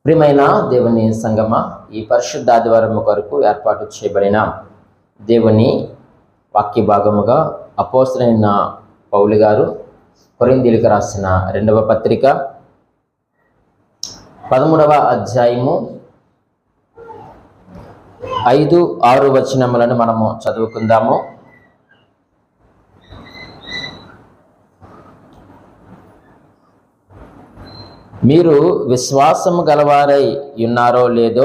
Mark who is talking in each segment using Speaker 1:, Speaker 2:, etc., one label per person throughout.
Speaker 1: ప్రియమైన దేవుని సంగమ, ఈ పరిశుద్ధ ఆదివారం కొరకు ఏర్పాటు చేయబడిన దేవుని వాక్య భాగముగా అపోస్తలుడైన పౌలు గారు కొరింథీయులకు రాసిన 2వ పత్రిక 13వ అధ్యాయము 5-6 వచనములను మనము చదువుకుందాము. మీరు విశ్వాసము గలవారై ఉన్నారో లేదో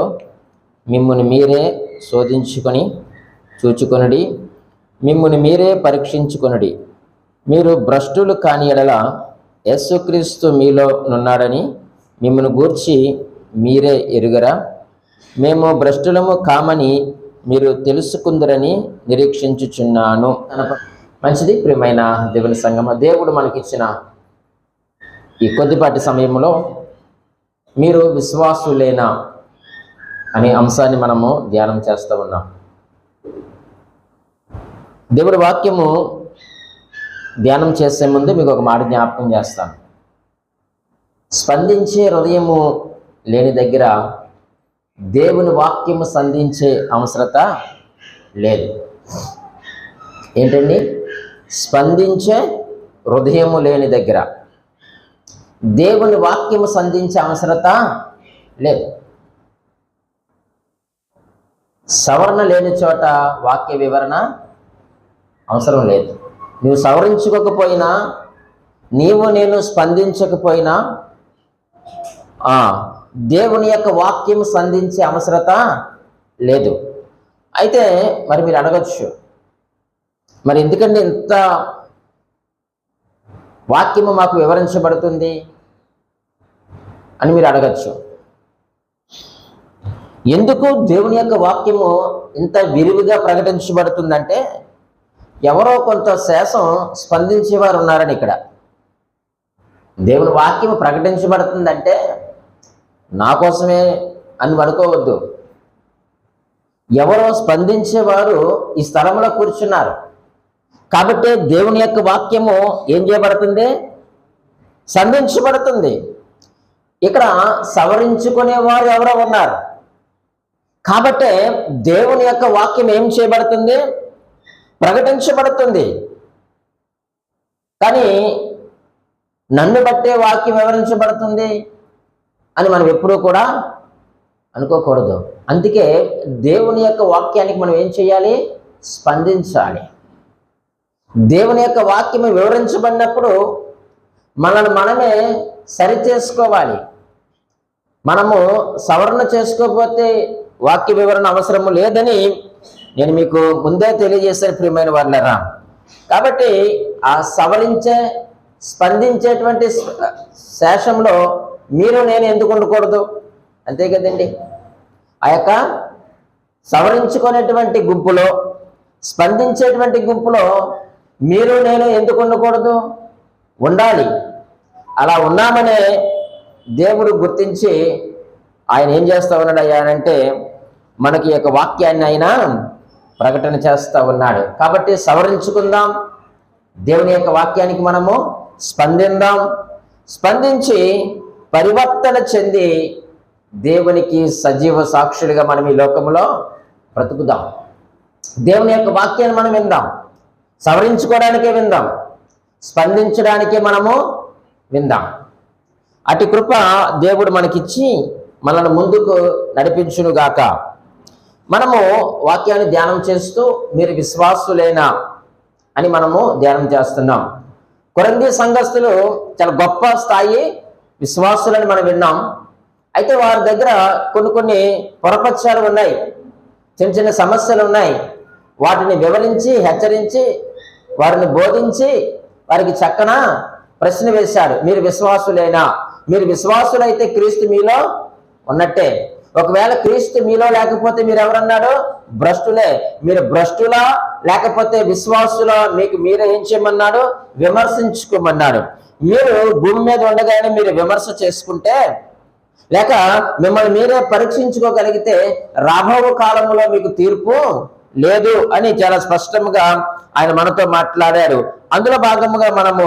Speaker 1: మిమ్ముని మీరే శోధించుకొని చూచుకొనుడి, మిమ్ముని మీరే పరీక్షించుకొనుడి. మీరు భ్రష్టులు కాని ఎడల యేసుక్రీస్తు మీలో నున్నాడని మిమ్మును గూర్చి మీరే ఎరుగరా? మేము భ్రష్టులము కామని మీరు తెలుసుకుందరని నిరీక్షించుచున్నాను. మంచిది. ప్రియమైన దేవుని సంగమ, దేవుడు మనకిచ్చిన ఈ కొద్దిపాటి సమయంలో మీరు విశ్వాసులేనా అనే అంశాన్ని మనము ధ్యానం చేస్తూ ఉన్నాం. దేవుడి వాక్యము ధ్యానం చేసే ముందు మీకు ఒక మాట జ్ఞాపకం చేస్తాను. స్పందించే హృదయము లేని దగ్గర దేవుని వాక్యము సంధించే అవసరత లేదు. ఏంటండి? స్పందించే హృదయము లేని దగ్గర దేవుని వాక్యము సంధించే అవసరత లేదు. సవరణ లేని చోట వాక్య వివరణ అవసరం లేదు. నువ్వు సవరించుకోకపోయినా, నేను స్పందించకపోయినా దేవుని యొక్క వాక్యం సంధించే అవసరత లేదు. అయితే మరి మీరు అడగచ్చు, మరి ఎందుకంటే ఇంత వాక్యము మాకు వివరించబడుతుంది అని మీరు అడగచ్చు. ఎందుకు దేవుని యొక్క వాక్యము ఇంత విరివిగా ప్రకటించబడుతుందంటే ఎవరో కొంత శేషం స్పందించేవారు ఉన్నారని. ఇక్కడ దేవుని వాక్యము ప్రకటించబడుతుందంటే నా కోసమే అని అనుకోవద్దు. ఎవరో స్పందించేవారు ఈ స్థలంలో కూర్చున్నారు కాబట్టి దేవుని యొక్క వాక్యము ఏం చేయబడుతుంది? సంధించబడుతుంది. ఇక్కడ సవరించుకునేవారు ఎవరో ఉన్నారు కాబట్టి దేవుని యొక్క వాక్యం ఏం చేయబడుతుంది? ప్రకటించబడుతుంది. కానీ నన్ను బట్టే వాక్యం వివరించబడుతుంది అని మనం ఎప్పుడూ కూడా అనుకోకూడదు. అందుకే దేవుని యొక్క వాక్యానికి మనం ఏం చేయాలి? స్పందించాలి. దేవుని యొక్క వాక్యము వివరించబడినప్పుడు మనల్ని మనమే సరిచేసుకోవాలి. మనము సవరణ చేసుకోకపోతే వాక్య వివరణ అవసరము లేదని నేను మీకు ముందే తెలియజేశాను ప్రియమైన వారులారా. కాబట్టి ఆ స్పందించేటువంటి శేషంలో నేను ఎందుకు ఉండకూడదు? అంతే కదండి. ఆ యొక్క సవరించుకునేటువంటి గుంపులో, స్పందించేటువంటి గుంపులో నేను ఎందుకు ఉండకూడదు? ఉండాలి. అలా ఉన్నామనే దేవుడు గుర్తించి ఆయన ఏం చేస్తూ ఉన్నాడు అయ్యానంటే మనకి యొక్క వాక్యాన్ని ఆయన ప్రకటన చేస్తూ ఉన్నాడు. కాబట్టి సవరించుకుందాం, దేవుని యొక్క వాక్యానికి మనము స్పందిందాం. స్పందించి పరివర్తన చెంది దేవునికి సజీవ సాక్షులుగా మనం ఈ లోకంలో బ్రతుకుదాం. దేవుని యొక్క వాక్యాన్ని మనం విందాం. సవరించుకోవడానికే విందాం, స్పందించడానికే మనము విందాం. అటు కృప దేవుడు మనకిచ్చి మనల్ని ముందుకు నడిపించునుగాక. మనము వాక్యాన్ని ధ్యానం చేస్తూ మీరు విశ్వాసులేనా అని మనము ధ్యానం చేస్తున్నాం. కొరింథీ సంఘస్థులు చాలా గొప్ప స్థాయి విశ్వాసులని మనం విన్నాం. అయితే వారి దగ్గర కొన్ని పొరపక్షాలు ఉన్నాయి, చిన్న చిన్న సమస్యలు ఉన్నాయి. వాటిని వివరించి హెచ్చరించి వారిని బోధించి వారికి చక్కన ప్రశ్న వేశాడు. మీరు విశ్వాసులేనా? మీరు విశ్వాసులైతే క్రీస్తు మీలో ఉన్నట్టే. ఒకవేళ క్రీస్తు మీలో లేకపోతే మీరు ఎవరన్నాడు? భ్రష్టులే. మీరు భ్రష్టులా లేకపోతే విశ్వాసులా? మీకు మీరే ఏం చేయమన్నాడు? విమర్శించుకోమన్నాడు. మీరు భూమి మీద ఉండగానే మీరు విమర్శ చేసుకుంటే, లేక మిమ్మల్ని మీరే పరీక్షించుకోగలిగితే రాబోవు కాలంలో మీకు తీర్పు లేదు అని చాలా స్పష్టంగా ఆయన మనతో మాట్లాడారు. అందులో భాగముగా మనము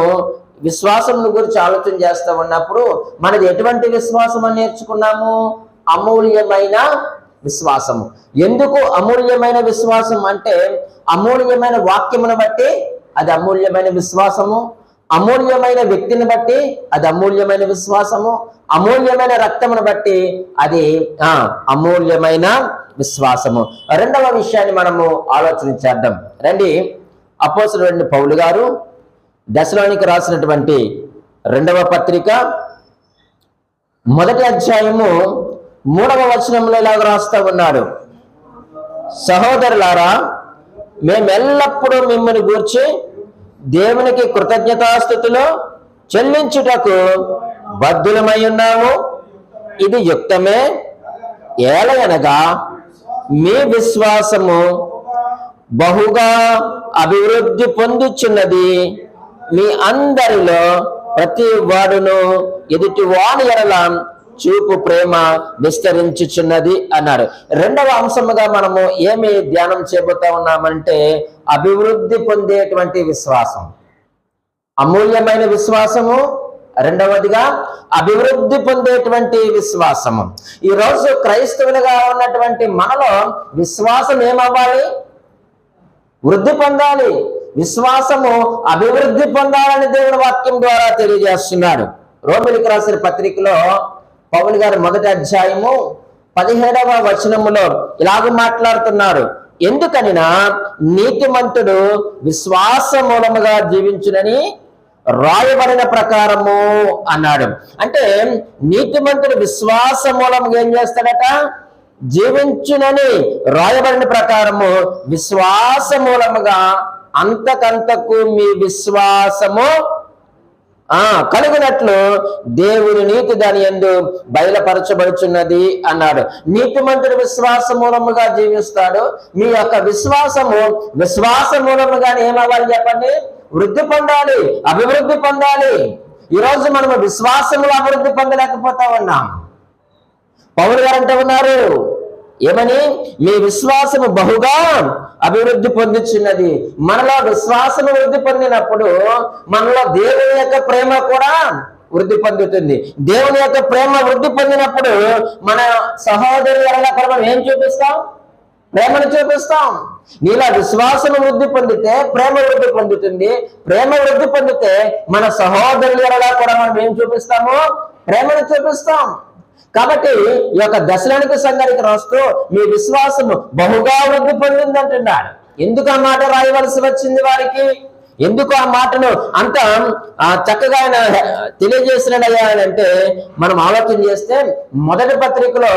Speaker 1: విశ్వాసం గురించి ఆలోచన చేస్తూ ఉన్నప్పుడు మనది ఎటువంటి విశ్వాసం అని నేర్చుకున్నాము? అమూల్యమైన విశ్వాసము. ఎందుకు అమూల్యమైన విశ్వాసం అంటే, అమూల్యమైన వాక్యమును బట్టి అది అమూల్యమైన విశ్వాసము, అమూల్యమైన వ్యక్తిని బట్టి అది అమూల్యమైన విశ్వాసము, అమూల్యమైన రక్తమును బట్టి అది అమూల్యమైన విశ్వాసము. రెండవ విషయాన్ని మనము ఆలోచన చేద్దాం రండి. అపోస్తలుడైన పౌలు గారు దశలోనికి రాసినటువంటి 2వ పత్రిక 1వ అధ్యాయము 3వ వచనంలో ఇలాగ రాస్తా ఉన్నాడు, సహోదరులారా, మేమెల్లప్పుడూ మిమ్మల్ని గూర్చి దేవునికి కృతజ్ఞతాస్తుతులు చెల్లించుటకు బద్ధులమై ఉన్నాము. ఇది యుక్తమే. ఏలయనగా మీ విశ్వాసము బహుగా అభివృద్ధి పొందుచున్నది, మీ అందరిలో ప్రతి వాడును ఎదుటి వాడి ఎడల చూపు ప్రేమ విస్తరించుచున్నది అన్నాడు. రెండవ అంశముగా మనము ఏమి ధ్యానం చేయబోతా ఉన్నామంటే, అభివృద్ధి పొందేటువంటి విశ్వాసం, అమూల్యమైన విశ్వాసము, రెండవదిగా అభివృద్ధి పొందేటువంటి విశ్వాసము. ఈరోజు క్రైస్తవులుగా ఉన్నటువంటి మనలో విశ్వాసం ఏమవ్వాలి? వృద్ధి పొందాలి. విశ్వాసము అభివృద్ధి పొందాలని దేవుని వాక్యం ద్వారా తెలియజేస్తున్నాడు. రోమిలికి రాసిన పత్రికలో పౌలు గారు 1వ అధ్యాయము 17వ వచనములో ఇలాగ మాట్లాడుతున్నారు, ఎందుకనినా నీతిమంతుడు విశ్వాస మూలముగా జీవించునని రాయబడిన ప్రకారము అన్నాడు. అంటే నీతిమంతుడు విశ్వాస మూలముగా ఏం చేస్తాడట? జీవించునని రాయబడిన ప్రకారము విశ్వాస మూలముగా అంతకంతకు మీ విశ్వాసము కలుగునట్లు దేవుని నీతి దాని యందు బయలుపరచబడుచున్నది అన్నాడు. నీతిమంతుడు విశ్వాస మూలముగా జీవిస్తాడు. మీ యొక్క విశ్వాస మూలముగా ఏమవ్వాలి చెప్పండి? వృద్ధి పొందాలి, అభివృద్ధి పొందాలి. ఈరోజు మనము విశ్వాసములో అభివృద్ధి పొందలేకపోతా ఉన్నాం. పౌలు గారు అంటూ ఉన్నారు ఏమని? మీ విశ్వాసము బహుగా అభివృద్ధి పొందుచున్నది. మనలో విశ్వాసము వృద్ధి పొందినప్పుడు మనలో దేవుని యొక్క ప్రేమ కూడా వృద్ధి పొందుతుంది. దేవుని యొక్క ప్రేమ వృద్ధి పొందినప్పుడు మన సహోదరుల మనం ఏం చూపిస్తాం? ప్రేమను చూపిస్తాం. నీలా విశ్వాసము వృద్ధి పొందితే ప్రేమ వృద్ధి పొందుతుంది. ప్రేమ వృద్ధి పొందితే మన సహోదరుల కూడా మనం ఏం చూపిస్తాము? ప్రేమను చూపిస్తాం. కాబట్టి ఈ యొక్క దశలోనికి సంఘానికి రాస్తూ మీ విశ్వాసము బహుగా వృద్ధి పొందింది అంటున్నాడు. ఎందుకు ఆ మాట రాయవలసి వచ్చింది వారికి? ఎందుకు ఆ మాటను అంత చక్కగా ఆయన తెలియజేసినయ్యా అంటే, మనం ఆలోచన చేస్తే 1వ పత్రికలో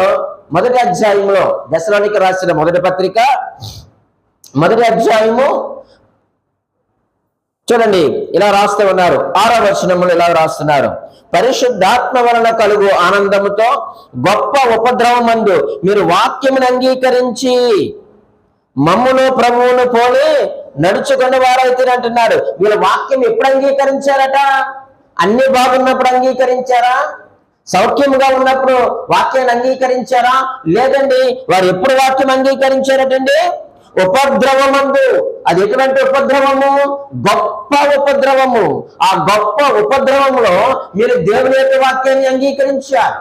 Speaker 1: 1వ అధ్యాయంలో దశలోనికి రాసిన 1వ పత్రిక 1వ అధ్యాయము చూడండి, ఇలా రాస్తూ ఉన్నారు. 6వ వచనంలో ఇలా రాస్తున్నారు, పరిశుద్ధాత్మ వలన కలుగు ఆనందముతో గొప్ప ఉపద్రవమందు మీరు వాక్యమును అంగీకరించి మమ్మును ప్రభువును పోలి నడుచుకునే వారైతే అంటున్నాడు. వీళ్ళ వాక్యం ఎప్పుడు అంగీకరించారట? అన్ని బాగున్నప్పుడు అంగీకరించారా? సౌఖ్యముగా ఉన్నప్పుడు వాక్యాన్ని అంగీకరించారా? లేదండి. వారు ఎప్పుడు వాక్యం అంగీకరించారటండి? ఉపద్రవమందు. అది ఎటువంటి ఉపద్రవము? గొప్ప ఉపద్రవము. ఆ గొప్ప ఉపద్రవములో మీరు దేవుని యొక్క వాక్యాన్ని అంగీకరించారు.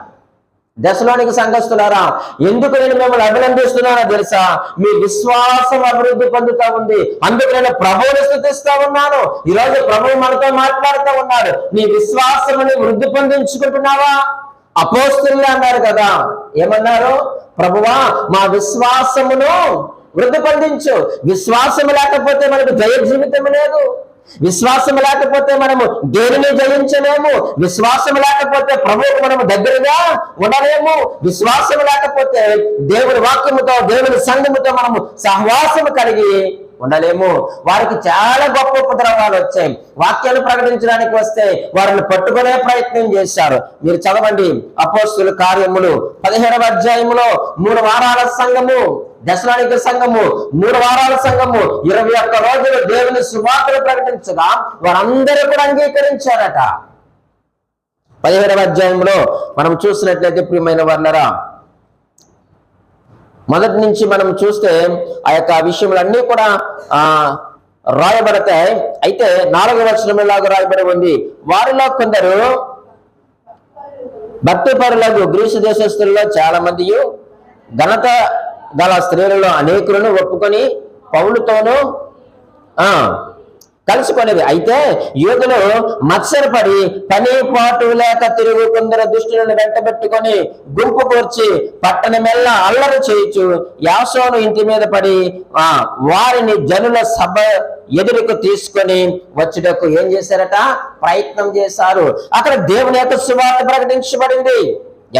Speaker 1: దశలోనికి సంఘస్థులారా, ఎందుకు నేను మిమ్మల్ని అభినందిస్తున్నానో తెలుసా? మీ విశ్వాసం అభివృద్ధి పొందుతా ఉంది. అందుకు నేను ప్రభువుని స్తుతిస్తా ఉన్నాను. ఈరోజు ప్రభువు మనతో మాట్లాడుతూ ఉన్నాడు. నీ విశ్వాసముని వృద్ధి పొందించుకుంటున్నావా? అపోస్తలులు అన్నారు కదా, ఏమన్నారు? ప్రభువా, మా విశ్వాసమును వృద్ధి పొందించు. విశ్వాసం లేకపోతే మనకు జయ జీవితం లేదు. విశ్వాసం లేకపోతే మనము దేనిని జయించలేము. విశ్వాసం లేకపోతే ప్రభువుకు మనము దగ్గరగా ఉండలేము. విశ్వాసం లేకపోతే దేవుని వాక్యముతో దేవుని సంఘముతో మనము సహవాసము కలిగి ఉండలేము. వారికి చాలా గొప్ప ఉపద్రవాలు వచ్చాయి. వాక్యాలు ప్రకటించడానికి వస్తే వారిని పట్టుకునే ప్రయత్నం చేశారు. మీరు చదవండి అపోస్తలుల కార్యములు 17వ అధ్యాయములో 3 వారాల సంఘము, దశలోనిక సంఘము 3 వారాల సంఘము 21 రోజులు దేవుని సువార్తను ప్రకటించగా వారందరూ కూడా అంగీకరించారట. 17వ అధ్యాయంలో మనం చూసినట్లయితే ప్రియమైన వారులారా, మొదటి నుంచి మనం చూస్తే ఆ యొక్క విషయములన్నీ కూడా రాయబడతాయి. అయితే 4వ వచనంలాగా రాయబడి ఉంది, వారిలో కొందరు భక్తిపరులకు గ్రీసు దేశస్తుల్లో చాలా మంది ఘనత గల స్త్రీలలో అనేకులను ఒప్పుకొని పౌలుతోనూ కలిసికొనేది. అయితే యూదులు మత్సరపడి పని పాటు లేక తిరుగు కొందరు దుష్టులను వెంటబెట్టుకొని గుంపు కూర్చి పట్టణమెల్లా అల్లరి చేయించు యాసోను ఇంటి మీద పడి వారిని జనుల సభ ఎదురుకు తీసుకొని వచ్చుటకు ఏం చేశారట? ప్రయత్నం చేశారు. అక్కడ దేవుని యొక్క సువార్త ప్రకటించబడింది.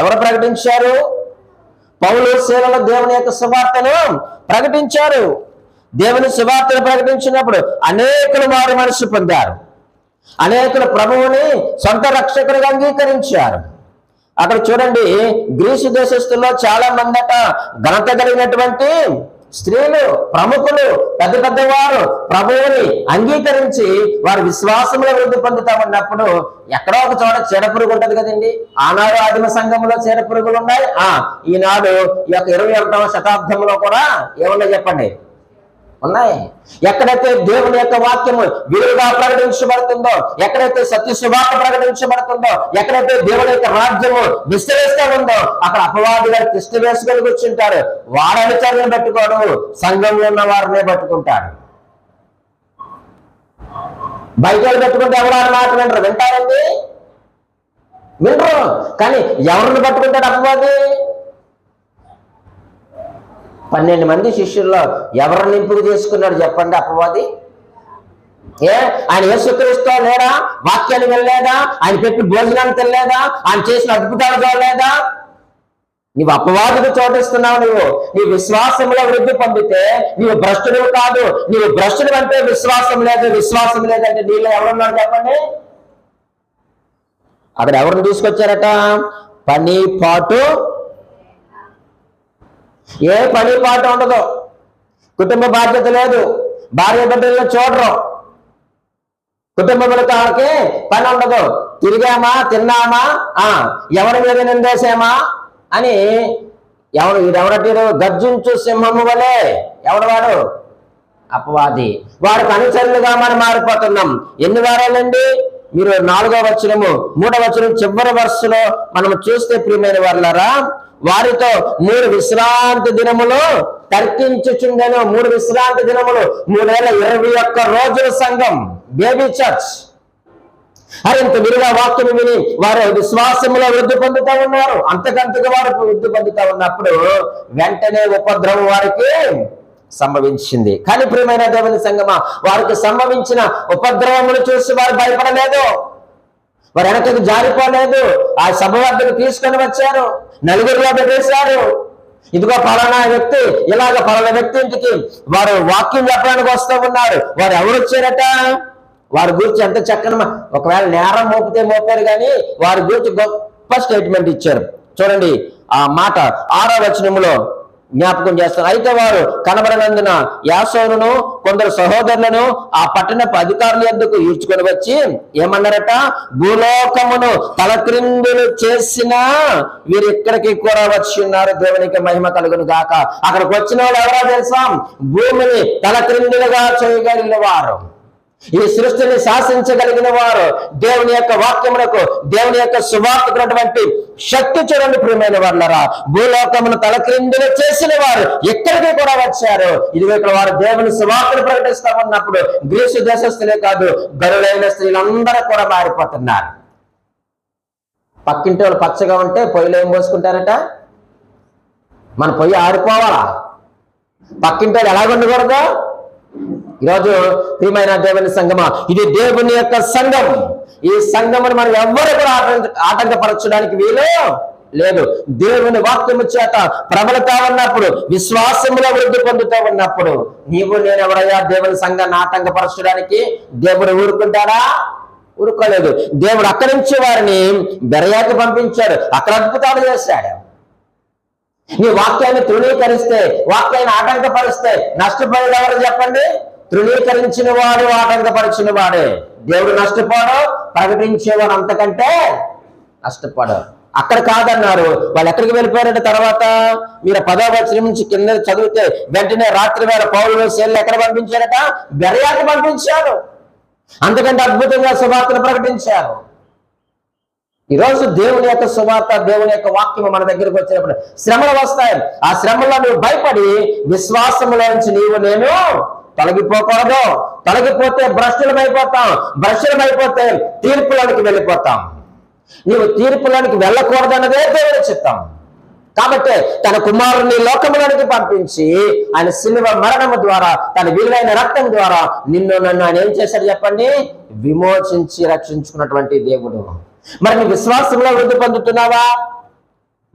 Speaker 1: ఎవరు ప్రకటించారు? పౌలు శీలలు దేవుని యొక్క సువార్తను ప్రకటించారు. దేవుని సువార్తను ప్రకటించినప్పుడు అనేకులు మారు మనసు పొందారు. అనేకులు ప్రభువుని సొంత రక్షకుడిగా అంగీకరించారు. అక్కడ చూడండి, గ్రీసు దేశస్తుల్లో చాలా మందట ఘనత కలిగినటువంటి స్త్రీలు, ప్రముఖులు, పెద్ద పెద్దవారు ప్రభువుని అంగీకరించి వారి విశ్వాసంలో వృద్ధి పొందుతా ఉన్నప్పుడు ఎక్కడో ఒక చోట చీడపురుగు ఉంటది కదండి. ఆనాడు ఆదిమ సంఘంలో చీడపురుగులు ఉన్నాయి. ఈనాడు ఈ యొక్క 21వ శతాబ్దంలో కూడా ఏమన్నా చెప్పండి, ఉన్నాయి. ఎక్కడైతే దేవుని యొక్క వాక్యము విలువగా ప్రకటించబడుతుందో, ఎక్కడైతే సత్య సువార్త ప్రకటించబడుతుందో, ఎక్కడైతే దేవుని యొక్క రాజ్యము విస్తరిస్తూ ఉందో అక్కడ అపవాది గారు తిష్ట వేసుకొని కూర్చుంటారు. వారి అనుచరులను పెట్టుకోడు, సంఘంలో ఉన్న వారినే పట్టుకుంటాడు. బయట పెట్టుకుంటే ఎవరు మాట వినరు. వింటారండి? వినరు. కానీ ఎవరిని పట్టుకుంటాడు అపవాది? 12 మంది శిష్యుల్లో ఎవరిని ఎంపిక చేసుకున్నాడు చెప్పండి అపవాది? ఆయన యేసుక్రీస్తు లేడా? వాక్యాన్ని వెళ్ళలేదా? ఆయన పెట్టి భోజనాన్ని తినలేదా? ఆయన చేసిన అద్భుతాలు చూడలేదా? నీవు అపవాదికి చోటిస్తున్నావు. నీ విశ్వాసంలో వృద్ధి పొందితే నీవు భ్రష్టుడు కాదు. నీవు భ్రష్టుడు అంటే విశ్వాసం లేదు, విశ్వాసం లేదంటే నీళ్ళు ఎవరున్నారు చెప్పండి? అక్కడ ఎవరిని తీసుకొచ్చారట? పని పాటు, ఏ పని పాట ఉండదు, కుటుంబ బాధ్యత లేదు, భార్య బిడ్డలను చూడరు, కుటుంబంలో వాళ్ళకి పని ఉండదు. తిరిగామా, తిన్నామా, ఎవరి మీద నిందేశామా అని వీడెవరటీరు? గర్జించు సింహము వలె. ఎవడు వాడు? అపవాది. వాడికి అనుచరులుగా మనం మారిపోతున్నాం. ఎన్ని వారాలండి? మీరు 4వ వచనము 3వ వచనం చివరి వరుసలో మనం చూస్తే ప్రియమైన వాళ్ళారా, వారితో 3 విశ్రాంతి దినములు తర్కించుచుండెను. 3 విశ్రాంతి దినములు, 321 రోజుల సంఘం, బేబీ చర్చ్. ఇంత విలువ వాక్యం విని వారు విశ్వాసంలో వృద్ధి పొందుతా ఉన్నారు. అంతకంతగా వారు వృద్ధి పొందుతా ఉన్నప్పుడు వెంటనే ఉపద్రవం వారికి సంభవించింది. కానీ ప్రియమైన దేవుని సంగమా, వారికి సంభవించిన ఉపద్రవములు చూసి వారు భయపడలేదు, వారు వెనకకు జారిపోలేదు. ఆ సభ వద్దకు తీసుకొని వచ్చారు, నలుగురిలో పెట్టేశారు. ఇదిగో పలానా వ్యక్తి, ఇలాగ పలానా వ్యక్తి ఇంటికి వారు వాక్యం చెప్పడానికి వస్తూ ఉన్నారు. వారు ఎవరు వచ్చారట? వారి గురించి ఎంత చక్కని, ఒకవేళ నేరం మోపితే మోపారు కానీ వారి గురించి గొప్ప స్టేట్మెంట్ ఇచ్చారు. చూడండి ఆ మాట 6వ వచనములో జ్ఞాపకం చేస్తారు. అయితే వారు కనబడనందున యాసోనును కొందరు సహోదరులను ఆ పట్టణపు అధికారుల యొద్దకు ఈడ్చుకొని వచ్చి ఏమన్నారట? భూలోకమును తలక్రిందులు చేసిన వీరు ఇక్కడికి కూడా వచ్చి ఉన్నారు, దేవునికి మహిమ కలుగును గాక. అక్కడికి వచ్చిన వాళ్ళు ఎవరో తెలుసా? భూమిని తలక్రిందులుగా చేయగలిగిన వారు, ఈ సృష్టిని శాసించగలిగిన వారు, దేవుని యొక్క వాక్యములకు, దేవుని యొక్క సువార్తకున్నటువంటి శక్తి చూడండి ప్రియమైన వాళ్ళరా. భూలోకమును తలక్రిందులు చేసిన వారు ఎక్కడికి కూడా వచ్చారు. ఇదిగో ఇక్కడ వారు దేవుని సువార్తను ప్రకటిస్తా ఉన్నప్పుడు గ్రీసు దేశస్తులే కాదు, గరుడైన స్త్రీలందరూ కూడా మారిపోతున్నారు. పక్కింటి వాళ్ళు పచ్చగా ఉంటే పొయ్యిలో ఏం పోసుకుంటారట? మన పొయ్యి ఆరిపోవాలా? పక్కింటి వాళ్ళు ఎలాగ ఉండకూడదు? ఈరోజు ప్రియమైన దేవుని సంఘమా, ఇది దేవుని యొక్క సంఘం. ఈ సంఘమును మనం ఎవ్వరు కూడా ఆటంకపరచడానికి వీలు లేదు. దేవుని వాక్యము చేత ప్రబలుతా ఉన్నప్పుడు, విశ్వాసములో వృద్ధి పొందుతూ ఉన్నప్పుడు నీవు నేను ఎవరయ్యా దేవుని సంఘాన్ని ఆటంకపరచడానికి? దేవుడు ఊరుకుంటాడా? ఊరుకోలేదు. దేవుడు అక్కడి నుంచి వారిని బెరయాకి పంపించాడు, అక్కడ అద్భుతాలు చేశాడు. నీ వాక్యాన్ని తృణీకరిస్తే, వాక్యాన్ని ఆటంకపరిస్తే నష్టపోయేది ఎవరు చెప్పండి? తృణీకరించిన వాడు, ఆటంకపరిచిన వాడే. దేవుడు నష్టపోడు, ప్రకటించేవాడు అంతకంటే నష్టపోడు. అక్కడ కాదన్నారు. వాళ్ళు ఎక్కడికి వెళ్ళిపోయారంటే తర్వాత మీరు 10వ వచనం నుంచి కింద చదివితే వెంటనే రాత్రి వేళ పౌలు శైలి ఎక్కడ పంపించారట? బెరయాకి పంపించారు. అంతకంటే అద్భుతంగా సువార్తను ప్రకటించారు. ఈరోజు దేవుని యొక్క సువార్త, దేవుని యొక్క వాక్యం మన దగ్గరికి వచ్చినప్పుడు శ్రమలు వస్తాయి. ఆ శ్రమలో నువ్వు భయపడి విశ్వాసంలో నుంచి నేను తొలగిపోకూడదు. తొలగిపోతే భ్రష్టులమైపోతే తీర్పులోనికి వెళ్ళిపోతాం. నీవు తీర్పులోనికి వెళ్ళకూడదన్నదే దేవుని చిత్తం. కాబట్టి తన కుమారుని లోకములోనికి పంపించి ఆయన శిలువ మరణము ద్వారా, తన విలువైన రక్తం ద్వారా నన్ను ఆయన ఏం చేశాడు చెప్పండి? విమోచించి రక్షించుకున్నటువంటి దేవుడు. మరి నువ్వు విశ్వాసంలో వృద్ధి పొందుతున్నావా?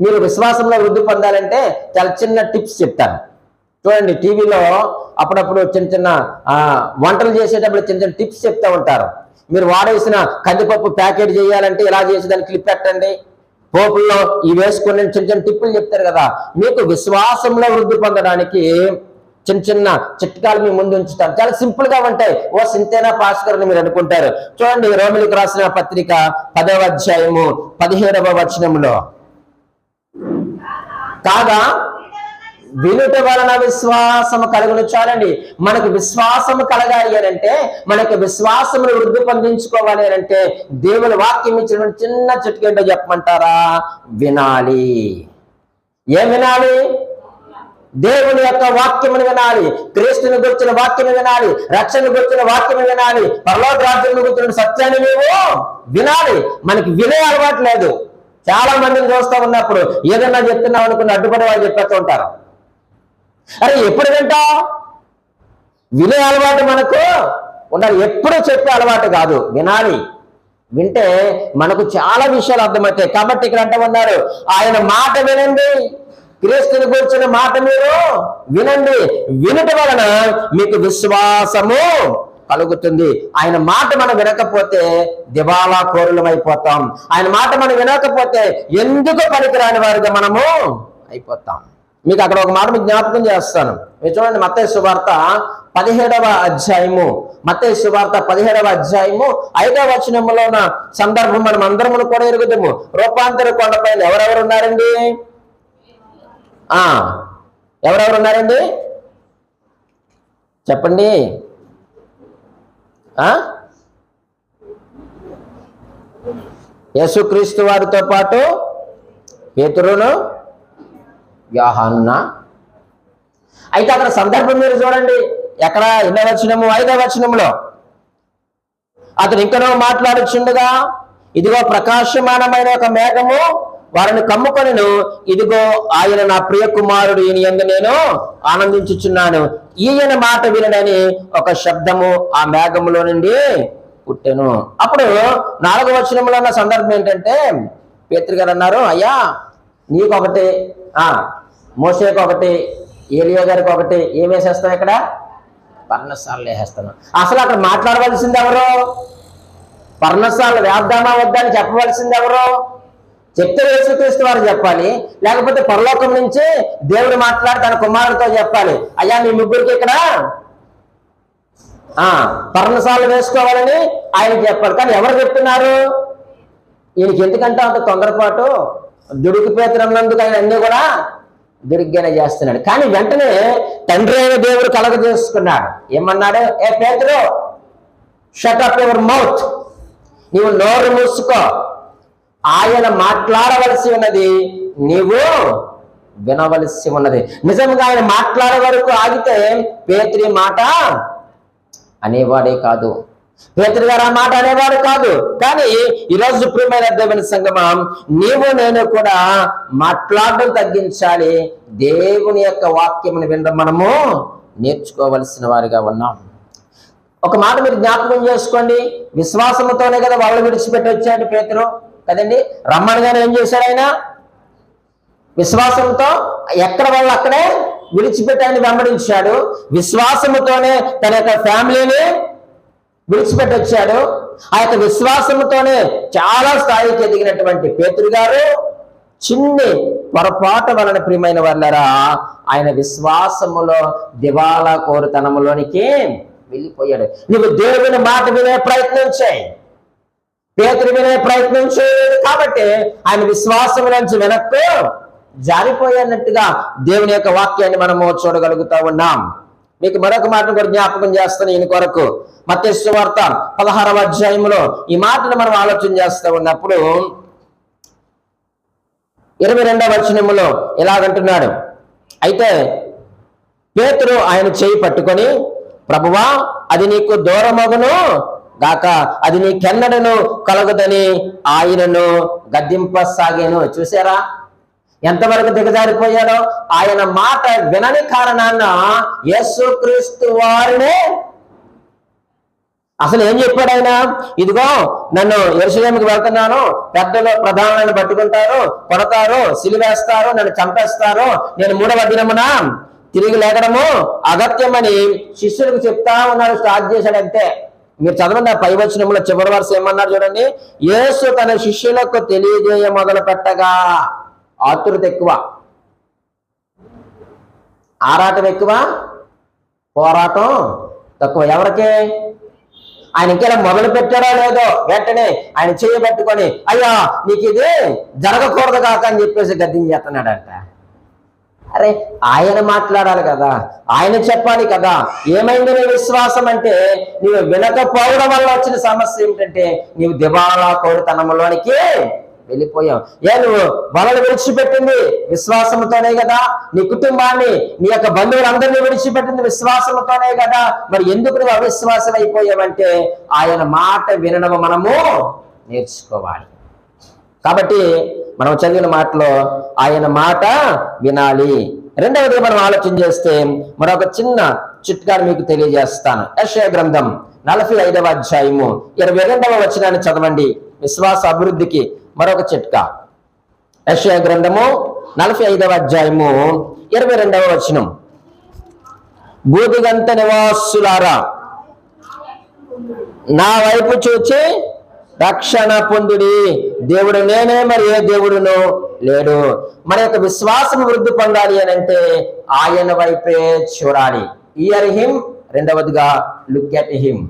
Speaker 1: మీరు విశ్వాసంలో వృద్ధి పొందాలంటే చాలా చిన్న టిప్స్ చెప్తాను. చూడండి, టీవీలో అప్పుడప్పుడు చిన్న వంటలు చేసేటప్పుడు చిన్న టిప్స్ చెప్తా ఉంటారు. మీరు వాడేసిన కందిపప్పు ప్యాకెట్ చేయాలంటే ఇలా చేసి దాన్ని క్లిప్ పెట్టండి, పోపుల్లో ఇవి వేసుకుని చిన్న టిప్పులు చెప్తారు కదా. మీకు విశ్వాసంలో వృద్ధి పొందడానికి చిన్న చిట్కాలు మీ ముందు ఉంచుతారు. చాలా సింపుల్ గా ఉంటాయి. ఓ సింతేనా పాస్కర్ అని మీరు అనుకుంటారు. చూడండి, రోమిలికి రాసిన పత్రిక 10వ అధ్యాయము 17వ వచనంలో, కాగా వినుట వలన విశ్వాసము కలుగును. చాలండి, మనకు విశ్వాసము కలగాలి అంటే, మనకు విశ్వాసమును వృద్ధి పొందించుకోవాలి అంటే దేవుని వాక్యం ఇచ్చిన చిన్న చిట్కేంటో చెప్పమంటారా? వినాలి. ఏం వినాలి? దేవుని యొక్క వాక్యమును వినాలి. క్రీస్తుని గురించిన వాక్యము వినాలి. రక్షణ గురించిన వాక్యము వినాలి. పరలోక రాజ్యం గురించిన సత్యాన్ని నీవు వినాలి. మనకి వినే అలవాటు లేదు. చాలా మందిని చూస్తూ ఉన్నప్పుడు ఏదన్నా చెప్తున్నావు అనుకుని అడ్డుపడే వాళ్ళు చెప్పేస్తూ ఉంటారు. అరే ఎప్పుడు వింటావు? వినే అలవాటు మనకు ఉండాలి. ఎప్పుడు చెప్పే అలవాటు కాదు, వినాలి. వింటే మనకు చాలా విషయాలు అర్థమవుతాయి. కాబట్టి ఇక్కడ అంటూ ఉన్నారు, ఆయన మాట వినండి, క్రీస్తుని గురించిన మాట మీరు వినండి. వినుట వలన మీకు విశ్వాసము కలుగుతుంది. ఆయన మాట మనం వినకపోతే దివాలా కోరులమైపోతాం. ఆయన మాట మనం వినకపోతే ఎందుకు పనికిరాని వారిగా మనము అయిపోతాం. మీకు అక్కడ ఒక మాట మీకు జ్ఞాపకం చేస్తాను. మీరు చూడండి, మత్తయి సువార్త 17వ అధ్యాయము, మత్తయి సువార్త 17వ అధ్యాయము 5వ వచనములో ఉన్న సందర్భం మనం అందరము కూడా ఎరుగుతాము. రూపాంతర కొండపైన ఎవరెవరు ఉన్నారండి? ఎవరెవరు ఉన్నారండి చెప్పండి? యేసుక్రీస్తు వారితో పాటు పేతురును, యోహాను. అయితే అక్కడ సందర్భం మీరు చూడండి, ఎక్కడ 8వ వచనము 5వ వచనంలో అతను ఇంకనో మాట్లాడుచుండగా, ఇదిగో ప్రకాశమానమైన ఒక మేఘము వారిని కమ్ముకొనెను. ఇదిగో ఆయన నా ప్రియ కుమారుడు, ఈయన యందు నేను ఆనందించుచున్నాను, ఈయన మాట వినడని ఒక శబ్దము ఆ మేఘములో నుండి పుట్టెను. అప్పుడు 4వ వచనంలో ఉన్న సందర్భం ఏంటంటే, పేతురు గారు అన్నారు, అయ్యా నీకొకటి, మోషేకి ఒకటి, ఏలియా గారికి ఒకటి, ఏం వేసేస్తాం ఇక్కడ? పర్ణశాలలు వేసేస్తాను. అసలు అక్కడ మాట్లాడవలసింది ఎవరు? పర్ణశాలలు వేద్దామా వద్దా అని చెప్పవలసింది ఎవరు? చెప్తే యేసుక్రీస్తు వారు చెప్పాలి, లేకపోతే పరలోకం నుంచి దేవుడు మాట్లాడి తన కుమారుడితో చెప్పాలి, అయ్యా మీ ముగ్గురికి ఇక్కడ పర్ణశాలలు వేసుకోవాలని ఆయన చెప్పాలి. కానీ ఎవరు చెప్తున్నారు? ఈయనకి ఎందుకంటే అంత తొందరపాటు, దుడుకు పేతురన్నందుకు ఆయన అన్నీ కూడా దుర్గానే చేస్తున్నాడు. కానీ వెంటనే తండ్రి అయిన దేవుడు కలగ చేసుకున్నాడు. ఏమన్నాడు? ఏ పేతురు, షట్ అప్ యువర్ మౌత్, నీవు నోరు మూసుకో, ఆయన మాట్లాడవలసి ఉన్నది, నీవు వినవలసి ఉన్నది. నిజంగా ఆయన మాట్లాడే వరకు ఆగితే పేతురి మాట అనేవాడే కాదు, పేతురు గారు ఆ మాట అనేవాడు కాదు. కానీ ఈరోజు ప్రియమైన దేవుని సంగమం, నీవు నేను కూడా మాట్లాడడం తగ్గించాలి. దేవుని యొక్క వాక్యమును వినడం మనము నేర్చుకోవలసిన వారిగా ఉన్నాం. ఒక మాట మీరు జ్ఞాపకం చేసుకోండి, విశ్వాసంతోనే కదా వాళ్ళు విడిచిపెట్టి వచ్చాడు పేతురు కదండి. రమ్మనగానే ఏం చేశాడు ఆయన? విశ్వాసంతో ఎక్కడ వాళ్ళు అక్కడే విడిచిపెట్టి ఆయన వెంబడించాడు. విశ్వాసముతోనే తన యొక్క ఫ్యామిలీని విడిచిపెట్టి వచ్చాడు. ఆ యొక్క విశ్వాసంతోనే చాలా స్థాయికి ఎదిగినటువంటి పేతురు గారు చిన్ని పొరపాటు వలన ప్రియమైన వాళ్ళరా ఆయన విశ్వాసములో దివాలా కోరుతనములోనికి వెళ్ళిపోయాడు. నువ్వు దేవుని మాట వినే ప్రయత్నం చేయి. పేతురు వినే ప్రయత్నం చేయలేదు కాబట్టి ఆయన విశ్వాసం నుంచి వెనక్కు జారిపోయినట్టుగా దేవుని యొక్క వాక్యాన్ని మనము చూడగలుగుతా ఉన్నాం. మీకు మరొక మాటను కూడా జ్ఞాపకం చేస్తాను ఈయన కొరకు. మత్తయి సువార్త 16వ అధ్యాయంలో ఈ మాటను మనం ఆలోచన చేస్తూ ఉన్నప్పుడు 22వ వచనములో ఎలాగంటున్నాడు, అయితే పేతురు ఆయన చేయి పట్టుకొని, ప్రభువా అది నీకు దూరమగును గాక, అది నీకెన్నడను కలగదని ఆయనను గద్దింపసాగాను. చూసారా ఎంతవరకు దిగజారిపోయాడో. ఆయన మాట వినని కారణాన యేసుక్రీస్తు వారినే అసలు ఏం చెప్పాడు ఆయన, ఇదిగో నన్ను యెరూషలేముకి వెళ్తున్నాను, పెద్దలు ప్రధానులను పట్టుకుంటారు, కొడతారు, సిలువేస్తారు, నన్ను చంపేస్తారు, నేను 3వ దినమున తిరిగి లేకడము అగత్యమని శిష్యులకు చెప్తా ఉన్నాడు. స్టార్ట్ చేశాడంతే. మీరు చదవండి, 5వ వచనంలో చివరి వరుస ఏమన్నారు చూడండి. యేసు తన శిష్యులకు తెలియజేయ మొదలు పెట్టగా ఆతురత ఎక్కువ, ఆరాటం ఎక్కువ, పోరాటం తక్కువ. ఎవరికి? ఆయన ఇంకేలా మొదలు పెట్టాడో లేదో వెంటనే ఆయన చేయబెట్టుకొని, అయ్యా నీకు ఇది జరగకూడదు కాక అని చెప్పేసి గద్దించేస్తున్నాడంట. అరే ఆయన మాట్లాడాలి కదా, ఆయన చెప్పాలి కదా. ఏమైంది నీ విశ్వాసం అంటే, నీవు వినకపోవడం వల్ల వచ్చిన సమస్య ఏమిటంటే నీవు దివాళా కోరుతనంలోనికి వెళ్ళిపోయావు. నువ్వు వలలు విడిచిపెట్టింది విశ్వాసంతోనే కదా, నీ కుటుంబాన్ని నీ యొక్క బంధువులందరినీ విడిచిపెట్టింది విశ్వాసంతోనే కదా, మరి ఎందుకు నువ్వు అవిశ్వాసం అయిపోయావంటే ఆయన మాట వినడం మనము నేర్చుకోవాలి. కాబట్టి మనం చదివిన మాటలో ఆయన మాట వినాలి. రెండవది మనం ఆలోచన చేస్తే మరొక చిన్న చిట్కాను మీకు తెలియజేస్తాను. యెషయా గ్రంథం 45వ అధ్యాయము 22వ వచనాన్ని చదవండి. విశ్వాస అభివృద్ధికి మరొక చిట్కా. యెషయా గ్రంథము 45వ అధ్యాయము 22వ వచనం. భూదిగంత నివాసులారా నా వైపు చూచి రక్షణ పొందుడి, దేవుడు నేనే, మరి ఏ దేవుడును లేడు. మన యొక్క విశ్వాసం వృద్ధి పొందాలి అని అంటే ఆయన వైపే చూడాలి. Hear him. రెండవదిగా లుక్ ఎట్ హిమ్.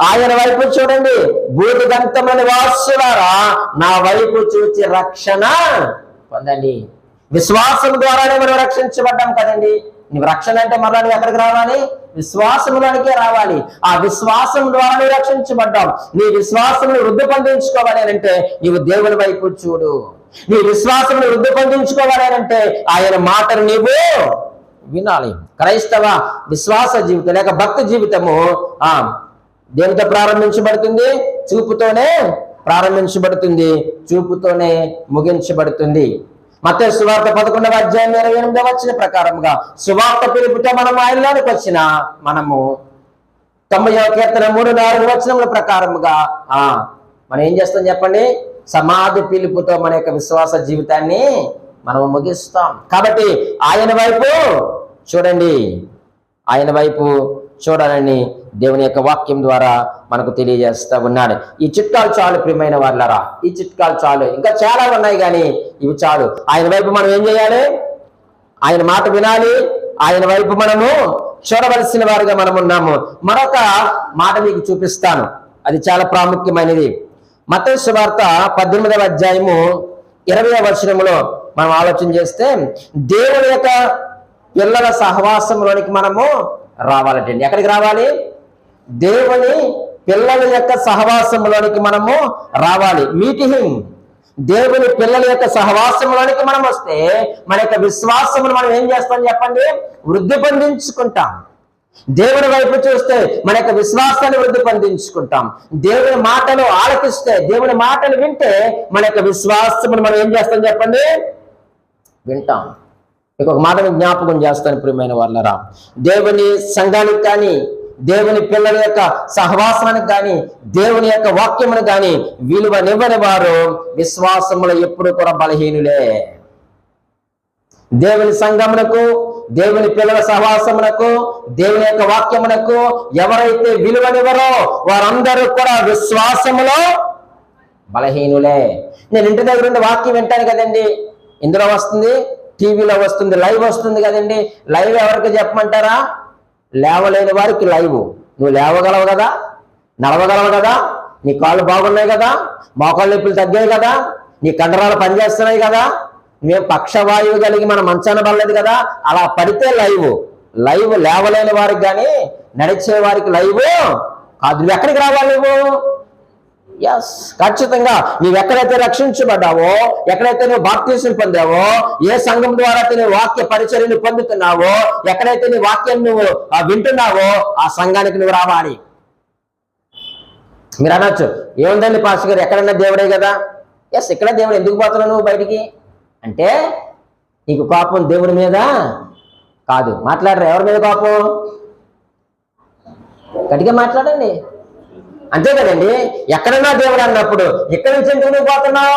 Speaker 1: ఆయన వైపు చూడండి. భూదిగంతముల నివాసులారా నా వైపు చూచి రక్షణ పొందండి. విశ్వాసం ద్వారానే మనం రక్షించబడ్డాం కదండి. నువ్వు రక్షణ అంటే మరలా నువ్వు ఎక్కడికి రావాలి? విశ్వాసంలోనికే రావాలి. ఆ విశ్వాసం ద్వారా నువ్వు రక్షించబడ్డావు. నీ విశ్వాసం వృద్ధి పొందించుకోవాలి అంటే నీవు దేవుని వైపు చూడు. నీ విశ్వాసం వృద్ధి పొందించుకోవాలి అంటే ఆయన మాటను నీవు వినాలి. క్రైస్తవ విశ్వాస జీవితం లేక భక్తి జీవితము దేనితో ప్రారంభించబడుతుంది? చూపుతోనే ప్రారంభించబడుతుంది, చూపుతోనే ముగించబడుతుంది. మత్తయి సువార్త 11వ అధ్యాయం 28వ వచన ప్రకారంగా సువార్త పిలుపుతో మనం ఆయనలోనికి వచ్చిన మనము 90వ కీర్తన 3-4 వచనముల ప్రకారముగా మనం ఏం చేస్తాం చెప్పండి? సమాధి పిలుపుతో మన యొక్క విశ్వాస జీవితాన్ని మనం ముగిస్తాం. కాబట్టి ఆయన వైపు చూడండి, ఆయన వైపు చూడాలని దేవుని యొక్క వాక్యం ద్వారా మనకు తెలియజేస్తూ ఉన్నాడు. ఈ చిట్కాలు చాలు ప్రియమైన వాళ్ళరా, ఈ చిట్కాలు చాలు. ఇంకా చాలా ఉన్నాయి కానీ ఇవి చాలు. ఆయన వైపు మనం ఏం చేయాలి? ఆయన మాట వినాలి. ఆయన వైపు మనము చూడవలసిన వారిగా మనం ఉన్నాము. మరొక మాట మీకు చూపిస్తాను, అది చాలా ప్రాముఖ్యమైనది. మత్తయి సువార్త 18వ అధ్యాయము 20వ వచనములో మనం ఆలోచన చేస్తే దేవుని యొక్క పిల్లల సహవాసంలోనికి మనము రావాలంటండి. ఎక్కడికి రావాలి? దేవుని పిల్లల యొక్క సహవాసంలోనికి మనము రావాలి. Meet him. దేవుని పిల్లల యొక్క సహవాసంలోనికి మనం వస్తే మన యొక్క విశ్వాసమును మనం ఏం చేస్తాం చెప్పండి? వృద్ధి పొందించుకుంటాం. దేవుని వైపు చూస్తే మన యొక్క విశ్వాసాన్ని వృద్ధి పొందించుకుంటాం. దేవుని మాటలు ఆలకిస్తే, దేవుని మాటలు వింటే మన యొక్క విశ్వాసమును మనం ఏం చేస్తాం చెప్పండి? వింటాం. ఇంకొక మాట జ్ఞాపకం చేస్తాను ప్రియమైన వాళ్ళరా, దేవుని సంఘానికి కానీ దేవుని పిల్లల యొక్క సహవాసానికి కానీ దేవుని యొక్క వాక్యమును కానీ విలువనివ్వని వారు విశ్వాసములో ఎప్పుడు కూడా బలహీనులే. దేవుని సంఘమునకు, దేవుని పిల్లల సహవాసమునకు, దేవుని యొక్క వాక్యమునకు ఎవరైతే విలువనివ్వరో వారందరూ కూడా విశ్వాసములో బలహీనులే. నేను ఇంటి దగ్గర ఉండి వాక్యం వింటాను కదండి, ఇందులో వస్తుంది, టీవీలో వస్తుంది, లైవ్ వస్తుంది కదండి. లైవ్ ఎవరికి చెప్పమంటారా? లేవలేని వారికి లైవ్. నువ్వు లేవగలవు కదా, నడవగలవు కదా, నీ కాళ్ళు బాగున్నాయి కదా, మోకాళ్ళ నొప్పులు తగ్గాయి కదా, నీ కండరాలు పనిచేస్తున్నాయి కదా, మేము పక్షవాయువు కలిగి మన మంచాన పడలేదు కదా. అలా పడితే లైవ్ లేవలేని వారికి కానీ నడిచే వారికి లైవ్ కాదు. నువ్వు ఎక్కడికి రావాలి? నువ్వు ఎస్, ఖచ్చితంగా నువ్వు ఎక్కడైతే రక్షించబడ్డావో, ఎక్కడైతే నువ్వు బాప్తిసం పొందావో, ఏ సంఘం ద్వారా నువ్వు వాక్య పరిచర్యను పొందుతున్నావో, ఎక్కడైతే నీ వాక్యం నువ్వు వింటున్నావో ఆ సంఘానికి నువ్వు రావాలి. మీరు అనొచ్చు, ఏముందండి పాస్టర్ గారు, ఎక్కడన్నా దేవుడే కదా. ఎస్, ఇక్కడ దేవుడు. ఎందుకు పోతున్నావు నువ్వు బయటికి అంటే? నీకు కోపం దేవుడి మీద కాదు. మాట్లాడరు. ఎవరి మీద కోపం? గట్టిగా మాట్లాడండి. అంతే కదండి. ఎక్కడన్నా దేవుడు అన్నప్పుడు ఇక్కడ నుంచి ఎందుకు నువ్వు పోతున్నావు?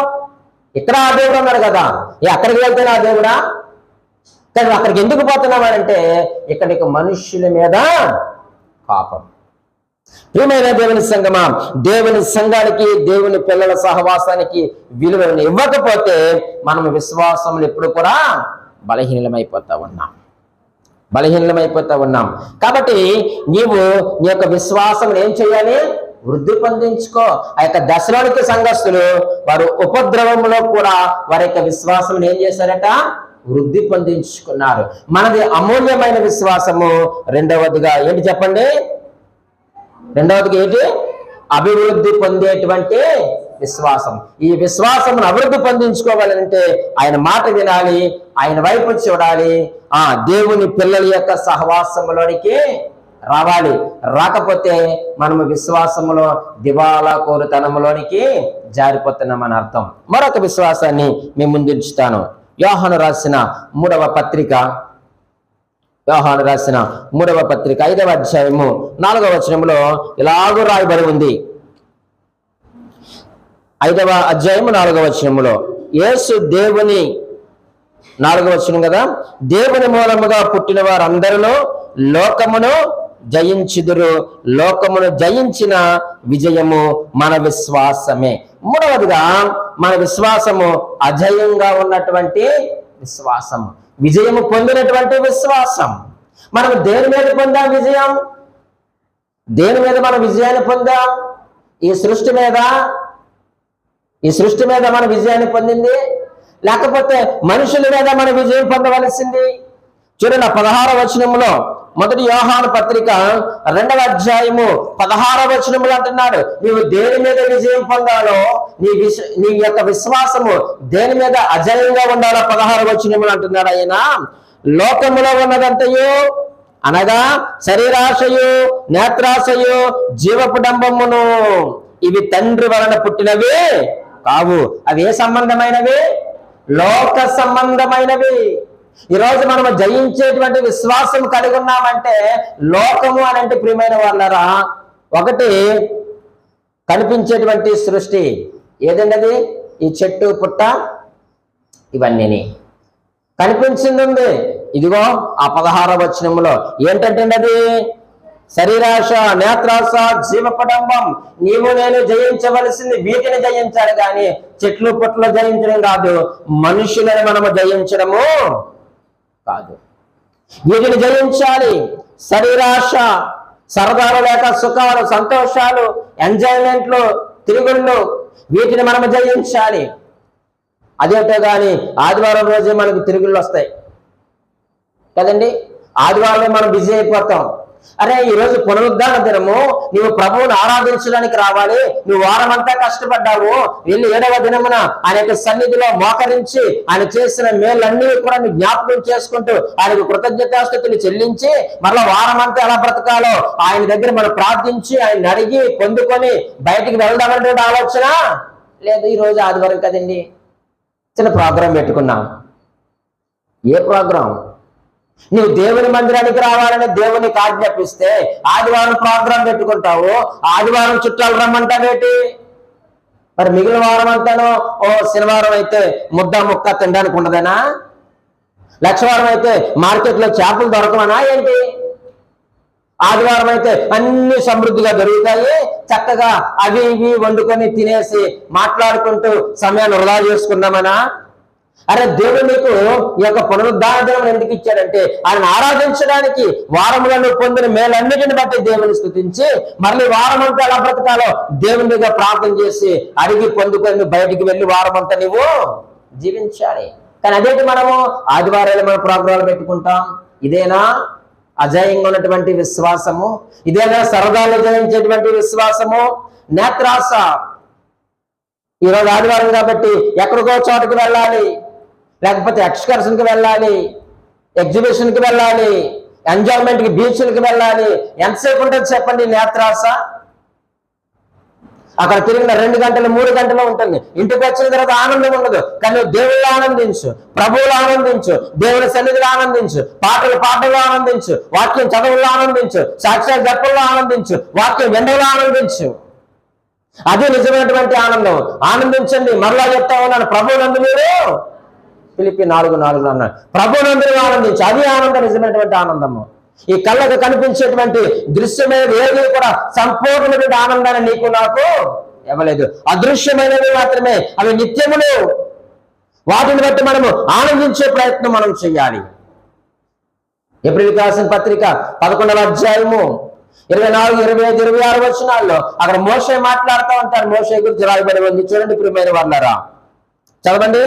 Speaker 1: ఇక్కడ ఆ దేవుడు అన్నాడు కదా, అక్కడికి వెళ్తే ఆ దేవుడా? కానీ అక్కడికి ఎందుకు పోతున్నావు అంటే ఇక్కడికి మనుష్యుల మీద కోపం. ప్రియమైన దేవుని సంఘమా, దేవుని సంఘానికి, దేవుని పిల్లల సహవాసానికి విలువను ఇవ్వకపోతే మనం విశ్వాసములు ఎప్పుడు కూడా బలహీనమైపోతా ఉన్నాం. కాబట్టి నీవు నీ యొక్క విశ్వాసం ఏం చేయాలి? వృద్ధి పొందించుకో. ఆ యొక్క దశలోనికి సంఘస్థులు వారు ఉపద్రవంలో కూడా వారి యొక్క విశ్వాసం ఏం చేశారట? వృద్ధి పొందించుకున్నారు. మనది అమూల్యమైన విశ్వాసము. రెండవదిగా ఏంటి చెప్పండి? రెండవదిగా ఏంటి? అభివృద్ధి పొందేటువంటి విశ్వాసం. ఈ విశ్వాసమును అభివృద్ధి పొందించుకోవాలంటే ఆయన మాట వినాలి, ఆయన వైపు చూడాలి, దేవుని పిల్లల యొక్క సహవాసంలోనికి రావాలి. రాకపోతే మనము విశ్వాసములో దివాలా కోరుతనములోనికి జారిపోతున్నామని అర్థం. మరొక విశ్వాసాన్ని మేము ముందుంచుతాను. యోహాను రాసిన మూడవ పత్రిక 5వ అధ్యాయము 4వ వచనంలో ఇలాగూ రాయబడి ఉంది. 5వ అధ్యాయము 4వ వచనములో యేసు దేవుని 4వ వచనం కదా, దేవుని మూలముగా పుట్టిన వారందరూ లోకమును జయించుదురు, లోకమును జయించిన విజయము మన విశ్వాసమే. మూడవదిగా మన విశ్వాసము అజయంగా ఉన్నటువంటి విశ్వాసము, విజయము పొందినటువంటి విశ్వాసం. మనం దేని మీద పొందాం విజయం? దేని మీద మనం విజయాన్ని పొందాం? ఈ సృష్టి మీద మన విజయాన్ని పొందింది, లేకపోతే మనుషుల మీద మన విజయం పొందవలసింది? చూడండి, 16వ వచనంలో, మొదటి యోహాను పత్రిక 2వ అధ్యాయము 16వ వచనంలో అంటున్నాడు, నీవు దేని మీద విజయం పొందాలో, నీ యొక్క విశ్వాసము దేని మీద అజయంగా ఉండాలో 16వ వచనంలో అంటున్నాడు ఆయన. లోకములో ఉన్నదంతయు అనగా శరీరాశయు, నేత్రాశయు, జీవపు డంబమును ఇవి తండ్రి వలన పుట్టినవి కావు. అవి ఏ సంబంధమైనవి? లోక సంబంధమైనవి. ఈరోజు మనము జయించేటువంటి విశ్వాసం కలిగి ఉన్నామంటే, లోకము అని అంటే ప్రియమైన వాళ్ళరా, ఒకటి కనిపించేటువంటి సృష్టి ఏదండి? అది ఈ చెట్టు పుట్ట ఇవన్నీ కనిపించింది ఉంది. ఇదిగో ఆ 16వ వచనంలో ఏంటంటే అది శరీరాశ, నేత్రాశ, జీవపడంబం. నీవు నేను జయించవలసింది వీటిని జయించాలి కానీ చెట్లు పుట్టలు జయించడం కాదు, మనుషులను మనము జయించడము కాదు. వీటిని జయించాలి. శరీరాశ, సరదాలు లేక సుఖాలు, సంతోషాలు, ఎంజాయ్మెంట్లు, తిరుగుళ్ళు, వీటిని మనము జయించాలి. అదేంటో కానీ ఆదివారం రోజే మనకు తిరుగుళ్ళు వస్తాయి కదండి. ఆదివారం మనం బిజీ అయిపోతాం. అరే ఈరోజు పునరుద్ధాన దినము, నీవు ప్రభువును ఆరాధించడానికి రావాలి. నువ్వు వారం అంతా కష్టపడ్డావు, వెళ్ళి 7వ దినమున ఆయన యొక్క సన్నిధిలో మోకరించి ఆయన చేసిన మేలన్నీ కూడా నీ జ్ఞాపకం చేసుకుంటూ ఆయనకు కృతజ్ఞతాస్తుతులు చెల్లించి మరలా వారం అంతా ఎలా బ్రతకాలో ఆయన దగ్గర మనం ప్రార్థించి ఆయన అడిగి పొందుకొని బయటికి వెళ్దామంటే ఆలోచన లేదు. ఈరోజు ఆదివారం కదండి, చిన్న ప్రోగ్రాం పెట్టుకున్నాం. ఏ ప్రోగ్రాం? నువ్వు దేవుని మందిరానికి రావాలని దేవునికి ఆజ్ఞాపిస్తే ఆదివారం ప్రోగ్రాం పెట్టుకుంటావు, ఆదివారం చుట్టాలు రమ్మంటావేటి? మరి మిగిలిన వారం అంతాను శనివారం అయితే ముక్క తినడానికి ఉండదేనా? లక్షవారం అయితే మార్కెట్లో చేపలు దొరకమనా ఏంటి? ఆదివారం అయితే అన్ని సమృద్ధిగా దొరుకుతాయి, చక్కగా అవి ఇవి వండుకొని తినేసి మాట్లాడుకుంటూ సమయాన్ని వృధా చేసుకుందామనా? అరే దేవుడు నీకు ఈ యొక్క పునరుద్ధాన దినం ఎందుకు ఇచ్చాడంటే ఆయన ఆరాధించడానికి, వారములో నువ్వు పొందిన మేలన్నిటిని బట్టి దేవుని స్తుతించి మళ్ళీ వారమంతా ఎలా బ్రతకాలో దేవుని దగ్గర ప్రార్థన చేసి అడిగి పొందుకొని బయటికి వెళ్ళి వారమంతా నువ్వు జీవించాలి. కానీ అదేంటి, మనము ఆదివారాలు మన ప్రోగ్రాలు పెట్టుకుంటాం. ఇదేనా అజయంగా ఉన్నటువంటి విశ్వాసము? ఇదేనా సరదాలు జయించేటువంటి విశ్వాసము? నేత్రాస, ఈరోజు ఆదివారం కాబట్టి ఎక్కడికో చోటకి వెళ్ళాలి, లేకపోతే ఎక్స్కర్షన్కి వెళ్ళాలి, ఎగ్జిబిషన్కి వెళ్ళాలి, ఎంజాయ్మెంట్కి బీచ్లకి వెళ్ళాలి. ఎంతసేపు ఉంటుంది చెప్పండి నేత్రాస? అక్కడ తిరిగిన 2 గంటలు 3 గంటలు ఉంటుంది. ఇంటికి వచ్చిన తర్వాత ఆనందం ఉండదు. కానీ దేవుళ్ళు ఆనందించు, ప్రభువులు ఆనందించు, దేవుని సన్నిధిలో ఆనందించు, పాటలు ఆనందించు, వాక్యం చదువుల్లో ఆనందించు, సాక్షాత్ గర్భంలో ఆనందించు, వాక్యం వెండలో ఆనందించు. అది నిజమైనటువంటి ఆనందం. ఆనందించండి. మరలా చెప్తా ఉన్నాను, ప్రభువునందు మీరు ఫిలిప్పీ 4:4 అన్నాడు, ప్రభువునందు ఆనందించు. అది ఆనందం, నిజమైనటువంటి ఆనందము. ఈ కళ్ళకు కనిపించేటువంటి దృశ్యమైనది ఏది కూడా సంపూర్ణమైన ఆనందాన్ని నీకు నాకు ఇవ్వలేదు. అదృశ్యమైనవి మాత్రమే, అవి నిత్యములు. వాటిని బట్టి మనము ఆనందించే ప్రయత్నం మనం చేయాలి. ఏప్రిల్ రాసిన పత్రిక 11వ అధ్యాయము 24, 25, 26 వచనాల్లో అక్కడ మోషే మాట్లాడుతూ ఉంటారు. మోషే గురించి రాయబడి ఉంది, చూడండి ప్రియమైన వాళ్ళారా, చదవండి.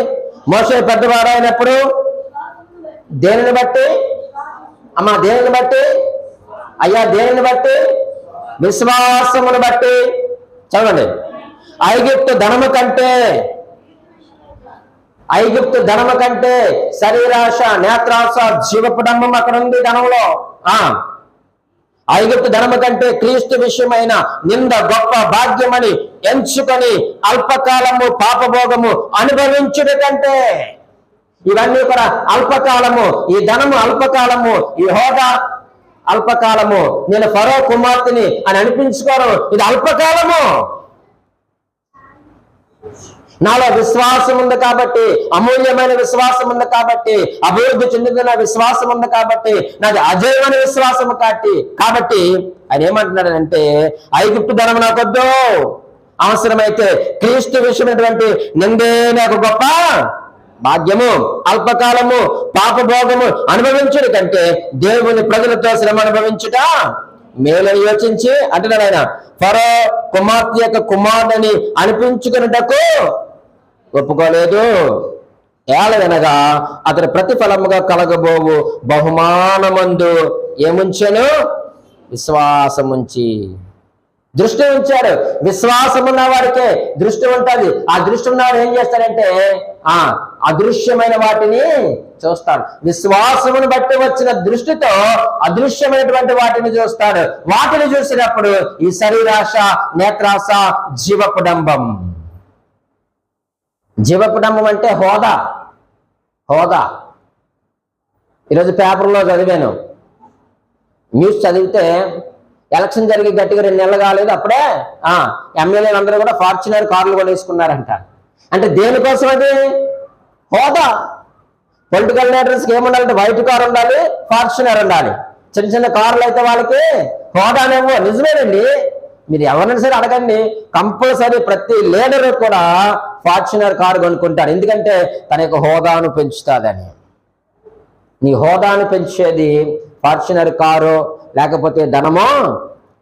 Speaker 1: మోషే పెద్దవాడు అయినప్పుడు దేనిని బట్టి? అమ్మా, దేనిని బట్టి? అయ్యా, దేనిని బట్టి? విశ్వాసమును బట్టి. చదవండి. ఐగుప్తు ధనము కంటే శరీరాశ, నేత్రాశ, జీవపుడంబం అక్కడ ఉంది ధనంలో. ఐగుప్తు ధనము కంటే క్రీస్తు విషయమైన నింద గొప్ప భాగ్యమని ఎంచుకొని అల్పకాలము పాపభోగము అనుభవించుట కంటే. ఇవన్నీ కూడా అల్పకాలము. ఈ ధనము అల్పకాలము, ఈ హోదా అల్పకాలము. నేను ఫరో కుమార్తెని అని అనిపించుకోను, ఇది అల్పకాలము. నాలో విశ్వాసం ఉంది కాబట్టి, అమూల్యమైన విశ్వాసం ఉంది కాబట్టి, అభివృద్ధి చెందుతున్న విశ్వాసం ఉంది కాబట్టి, నాది అజయమైన విశ్వాసం కాబట్టి ఆయన ఏమంటున్నాడంటే, ఐగుప్తు ధనం నాకొద్దు, అవసరమైతే క్రీస్తు విషయమైనటువంటి నిందే నాకు గొప్ప భాగ్యము, అల్పకాలము పాపభోగము అనుభవించుట కంటే దేవుని ప్రజలతో శ్రమ అనుభవించుట మేలని యోచించి అంటున్నాడు ఆయన. ఫరో కుమార్తె యొక్క కుమారుని అనిపించుకున్నటకు ఒప్పుకోలేదు. ఏలనగా అతని ప్రతిఫలముగా కలగబోవు బహుమానమందు ఏముంచెను? విశ్వాసముంచి. దృష్టి ఉంచాడు. విశ్వాసం ఉన్న వాడికే దృష్టి ఉంటుంది. ఆ దృష్టి ఉన్నవాడు ఏం చేస్తాడంటే అదృశ్యమైన వాటిని చూస్తాడు. విశ్వాసమును బట్టి వచ్చిన దృష్టితో అదృశ్యమైనటువంటి వాటిని చూస్తాడు. వాటిని చూసినప్పుడు ఈ శరీరాశ, నేత్రాశ, జీవపుడంబం. జీవపుడంబం అంటే హోదా. ఈరోజు పేపర్లో చదివాను, న్యూస్ చదివితే ఎలక్షన్ జరిగి గట్టిగా 2 నెలలు కాలేదు, అప్పుడే ఎమ్మెల్యేలు అందరూ కూడా ఫార్చునర్ కార్లు కొనేసుకున్నారంట. అంటే దేనికోసం? అది హోదా. పొలిటికల్ లీడర్స్కి ఏముండాలంటే వైట్ కార్ ఉండాలి, ఫార్చునర్ ఉండాలి. చిన్న కార్లు అయితే వాళ్ళకి హోదానేమో. నిజమేనండి, మీరు ఎవరైనా సరే అడగండి, కంపల్సరీ ప్రతి లీడర్ కూడా ఫార్చునర్ కారు కొనుక్కుంటారు. ఎందుకంటే తన యొక్క హోదాను పెంచుతాదని. నీ హోదాను పెంచేది ఫార్చునర్ కారు లేకపోతే ధనమో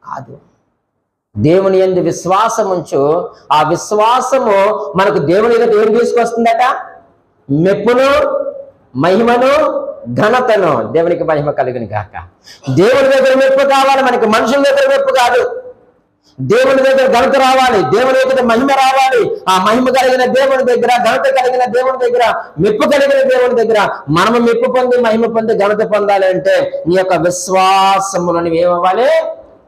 Speaker 1: కాదు. దేవుని యందు విశ్వాసం ఉంచు. ఆ విశ్వాసము మనకు దేవుని ఎదుట ఏం తీసుకొస్తుందట? మెప్పును, మహిమను, ఘనతను. దేవునికి మహిమ కలుగును గాక. దేవుని దగ్గర మెప్పు కావాలి మనకి, మనుషుల దగ్గర మెప్పు కాదు. దేవుని దగ్గర ఘనత రావాలి, దేవుని దగ్గర మహిమ రావాలి. ఆ మహిమ కలిగిన దేవుని దగ్గర, ఘనత కలిగిన దేవుని దగ్గర, మెప్పు కలిగిన దేవుని దగ్గర మనము మెప్పు పొంది, మహిమ పొంది, ఘనత పొందాలి అంటే నీ యొక్క విశ్వాసములో ఏమవ్వాలి?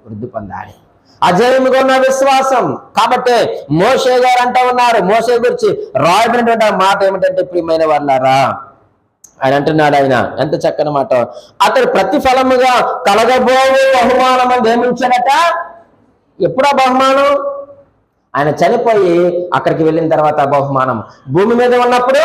Speaker 1: వృద్ధి పొందాలి. అజయముగా ఉన్న విశ్వాసం. కాబట్టి మోషే గారు అంటూ ఉన్నారు, మోషే గురించి రాయబడినటువంటి ఆ మాట ఏమిటంటే, ప్రియమైన వాళ్ళారా, ఆయన అంటున్నాడు, ఆయన ఎంత చక్కని మాట, అతడు ప్రతిఫలముగా కలగబోయే బహుమానం అని ఏమించాడట? ఎప్పుడా బహుమానం? ఆయన చనిపోయి అక్కడికి వెళ్ళిన తర్వాత బహుమానం. భూమి మీద ఉన్నప్పుడు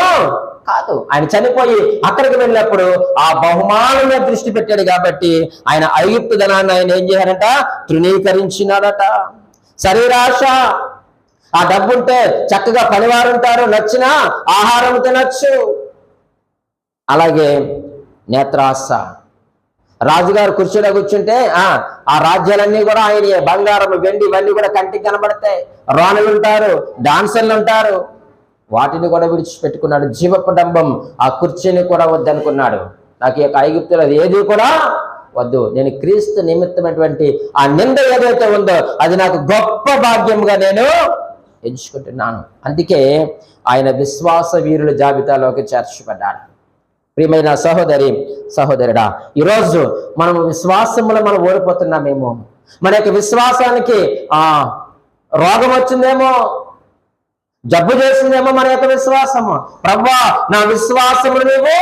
Speaker 1: కాదు, ఆయన చనిపోయి అక్కడికి వెళ్ళినప్పుడు ఆ బహుమానం మీద దృష్టి పెట్టాడు. కాబట్టి ఆయన ఐగుప్తు ధనాన్ని ఆయన ఏం చేశారంట? తృణీకరించినాడట. శరీరాశ, ఆ డబ్బుంటే చక్కగా పనివారు ఉంటారు, నచ్చిన ఆహారం తినచ్చు, అలాగే నేత్రాస. రాజుగారు కుర్చీలో కూర్చుంటే ఆ రాజ్యాలన్నీ కూడా ఆయన బంగారం వెండి ఇవన్నీ కూడా కంటికి కనబడతాయి. రాణులు ఉంటారు, డాన్సర్లు ఉంటారు, వాటిని కూడా విడిచిపెట్టుకున్నాడు. జీవపడంబం ఆ కుర్చీని కూడా వద్దనుకున్నాడు. నాకు ఈ యొక్క ఐగుప్తులు అది ఏది కూడా వద్దు, నేను క్రీస్తు నిమిత్తమైనటువంటి ఆ నింద ఏదైతే ఉందో అది నాకు గొప్ప భాగ్యంగా నేను ఎంచుకుంటున్నాను. అందుకే ఆయన విశ్వాస వీరుల జాబితాలోకి చేర్చబడ్డాడు. ప్రియమైన సహోదరి సహోదరుడా, ఈరోజు మనం విశ్వాసంలో మనం ఓడిపోతున్నామేమో, మన యొక్క విశ్వాసానికి రోగం వచ్చిందేమో, జబ్బు చేసిందేమో మన యొక్క విశ్వాసము. ప్రభువా నా విశ్వాసమును నీవు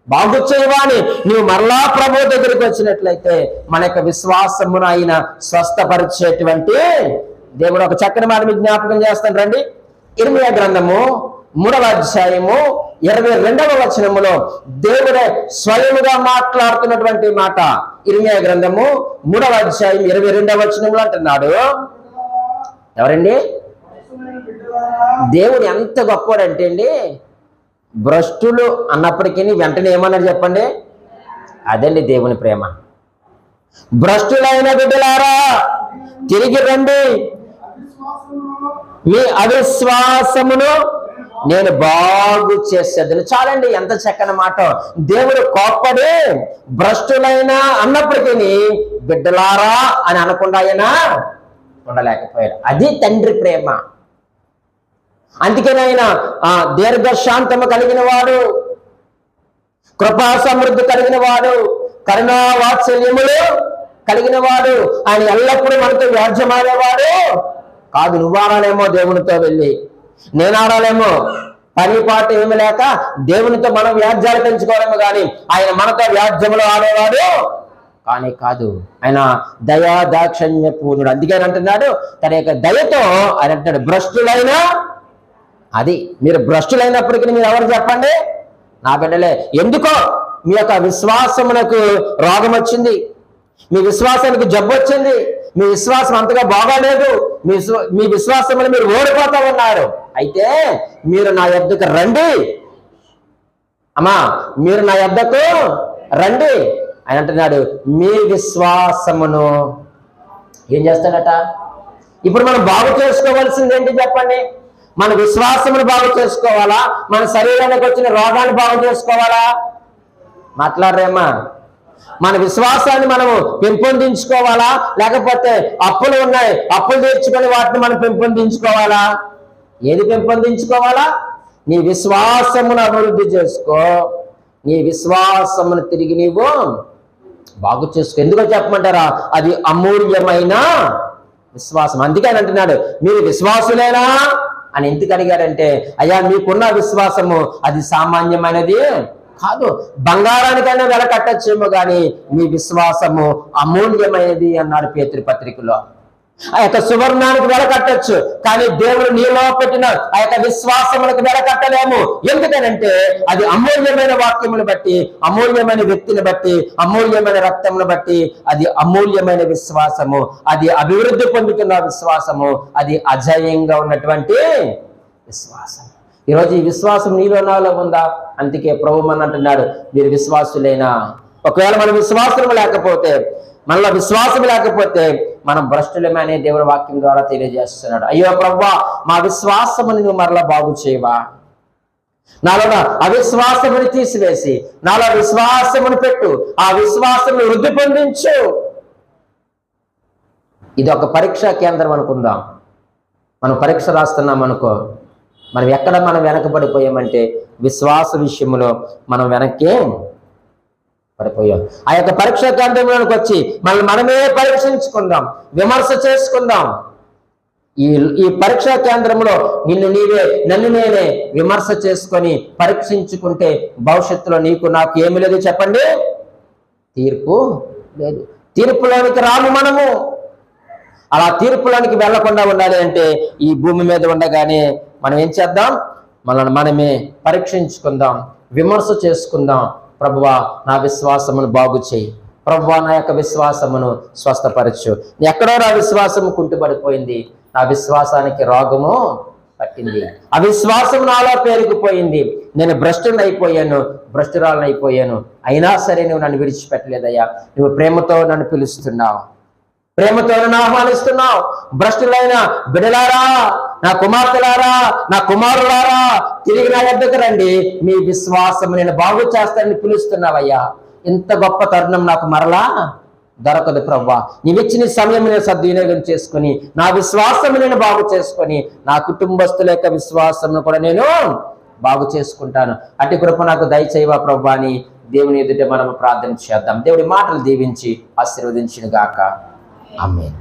Speaker 1: బాగు చేయవాని నీవు మరలా ప్రభు దగ్గరికి వచ్చినట్లయితే మన యొక్క విశ్వాసమును ఆయన స్వస్థపరిచేటువంటి దేవుడు. ఒక చక్కని మాట మీకు జ్ఞాపకం చేస్తాను రండి. ఇర్మీయా గ్రంథము 3వ అధ్యాయము 22వ వచనములో దేవుడే స్వయముగా మాట్లాడుతున్నటువంటి మాట. ఇర్మీయా గ్రంథము 3వ అధ్యాయం 22వ వచనంలో అంటున్నాడు. ఎవరండి? దేవుడు ఎంత గొప్పవాడంటే అండి, భ్రష్టులు అన్నప్పటికీ వెంటనే ఏమన్నారు చెప్పండి? అదండి దేవుని ప్రేమ. భ్రష్టులైన బిడ్డలారా తిరిగి రండి, మీ అవిశ్వాసమును నేను బాగు చేసేదని. చాలండి, ఎంత చక్కని మాట. దేవుడు కోప్పడి భ్రష్టులైన అన్నప్పటికీ బిడ్డలారా అని అనకుండా ఆయన ఉండలేకపోయాడు. అది తండ్రి ప్రేమ. అందుకని ఆయన దీర్ఘశాంతము కలిగిన వాడు, కృపా సమృద్ధి కలిగిన వాడు, కరుణా వాత్సల్యములు కలిగిన వాడు. ఆయన ఎల్లప్పుడూ మనతో వ్యాజ్యమాడేవాడు కాదు. నువ్వు ఆడాలేమో దేవునితో వెళ్ళి, నేను ఆడాలేమో పని పాట ఏమి లేక దేవునితో మనం వ్యాజ్యాలు పెంచుకోవడము, కానీ ఆయన మనతో వ్యాజ్యములు ఆడేవాడు కానీ కాదు. ఆయన దయా దాక్షణ్య పూర్ణుడు. అందుకే అంటున్నాడు తన యొక్క దయతో ఆయన అంటున్నాడు భ్రష్టులైన. అది మీరు భ్రష్టులైనప్పటికీ మీరు ఎవరు చెప్పండి? నా బిడ్డలే. ఎందుకో మీ యొక్క విశ్వాసమునకు రోగం వచ్చింది, మీ విశ్వాసానికి జబ్బు వచ్చింది, మీ విశ్వాసం అంతగా బాగాలేదు, మీ విశ్వాసంలో మీరు ఓడిపోతా ఉన్నారు. అయితే మీరు నా యొద్దకు రండి అమ్మా, మీరు నా యొద్దకు రండి ఆయన అంటున్నాడు. మీ విశ్వాసమును ఏం చేస్తాడట? ఇప్పుడు మనం బాగు చేసుకోవాల్సింది ఏంటి చెప్పండి? మన విశ్వాసమును బాగు చేసుకోవాలా? మన శరీరానికి వచ్చిన రోగాన్ని బాగు చేసుకోవాలా? మాట్లాడరేమ్మా? మన విశ్వాసాన్ని మనము పెంపొందించుకోవాలా, లేకపోతే అప్పులు ఉన్నాయి అప్పులు తీర్చుకొని వాటిని మనం పెంపొందించుకోవాలా? ఏది పెంపొందించుకోవాలా? నీ విశ్వాసమును అభివృద్ధి చేసుకో, నీ విశ్వాసమును తిరిగి నీవు బాగు చేసుకో. ఎందుకో చెప్పమంటారా? అది అమూల్యమైన విశ్వాసం. అందుకని అంటున్నాడు మీరు విశ్వాసులేనా అని. ఎందుకు అడిగాడంటే, అయ్యా మీకున్న విశ్వాసము అది సామాన్యమైనది కాదు, బంగారానికైనా వెల కట్టచ్చేమో కానీ మీ విశ్వాసము అమూల్యమైనది అన్నాడు పేతురు పత్రికలో. ఆ యొక్క సువర్ణానికి వెల కట్టచ్చు, కానీ దేవుడు నీలో పెట్టిన ఆ యొక్క విశ్వాసములకు వెల కట్టలేము. ఎందుకనంటే అది అమూల్యమైన వాక్యమును బట్టి, అమూల్యమైన వ్యక్తిని బట్టి, అమూల్యమైన రక్తమును బట్టి అది అమూల్యమైన విశ్వాసము, అది అభివృద్ధి పొందుతున్న విశ్వాసము, అది అజయంగా ఉన్నటువంటి విశ్వాసం. ఈరోజు ఈ విశ్వాసం నీలో నాలో ఉందా? అందుకే ప్రభువు అంటున్నాడు మీరు విశ్వాసులైనా. ఒకవేళ మన విశ్వాసం లేకపోతే, మనలో విశ్వాసం లేకపోతే మనం భ్రష్టులమే అనే దేవుడి వాక్యం ద్వారా తెలియజేస్తున్నాడు. అయ్యో ప్రభువా మా విశ్వాసముని నువ్వు మరలా బాగు చేయవా, నాలో అవిశ్వాసముని తీసివేసి నాలో విశ్వాసముని పెట్టు, ఆ విశ్వాసమును వృద్ధి పొందించు. ఇది ఒక పరీక్షా కేంద్రం అనుకుందాం. మనం పరీక్ష రాస్తున్నాం అనుకో, మనం ఎక్కడ మనం వెనకబడిపోయామంటే విశ్వాస విషయంలో మనం వెనక్కి పడిపోయాం. ఆ యొక్క పరీక్షా కేంద్రంలోకి వచ్చి మనమే పరీక్షించుకుందాం, విమర్శ చేసుకుందాం. ఈ పరీక్షా కేంద్రంలో నన్ను నేనే విమర్శ చేసుకొని పరీక్షించుకుంటే భవిష్యత్తులో నీకు నాకు ఏమి లేదు చెప్పండి? తీర్పు లేదు. తీర్పులోనికి రాము మనము. అలా తీర్పులోనికి వెళ్లకుండా ఉండాలి అంటే ఈ భూమి మీద ఉండగానే మనం ఏం చేద్దాం? మనమే పరీక్షించుకుందాం, విమర్శ చేసుకుందాం. ప్రభువా నా విశ్వాసమును బాగు చేయి, ప్రభువా నా యొక్క విశ్వాసమును స్వస్థపరచు. ఎక్కడో నా విశ్వాసము కుంటుపడిపోయింది, నా విశ్వాసానికి రోగము పట్టింది. అవిశ్వాసం నాలో పేరుకుపోయింది. నేను భ్రష్టురాలను అయిపోయాను. అయినా సరే నువ్వు నన్ను విడిచిపెట్టలేదయ్యా. నువ్వు ప్రేమతో నన్ను పిలుస్తున్నావు, ప్రేమతో నన్ను ఆహ్వానిస్తున్నావు. భ్రష్టులైన బిడ్డలారా, నా కుమార్తెలారా, నా కుమారులారా, తిరిగి నా వద్దకు రండి, మీ విశ్వాసం నేను బాగు చేస్తానని పిలుస్తున్నావయ్యా. ఇంత గొప్ప తరుణం నాకు మరలా దొరకదు ప్రభువా. నీవిచ్చిన సమయం నేను సద్వినియోగం చేసుకుని నా విశ్వాసం నేను బాగు చేసుకొని నా కుటుంబస్తుల యొక్క విశ్వాసం కూడా నేను బాగు చేసుకుంటాను. అట్టి కృప నాకు దయచేయవా ప్రభువా అని దేవుని ఎదుట మనం ప్రార్థన చేద్దాం. దేవుడి మాటలు దీవించి ఆశీర్వదించును గాక. ఆమేన్.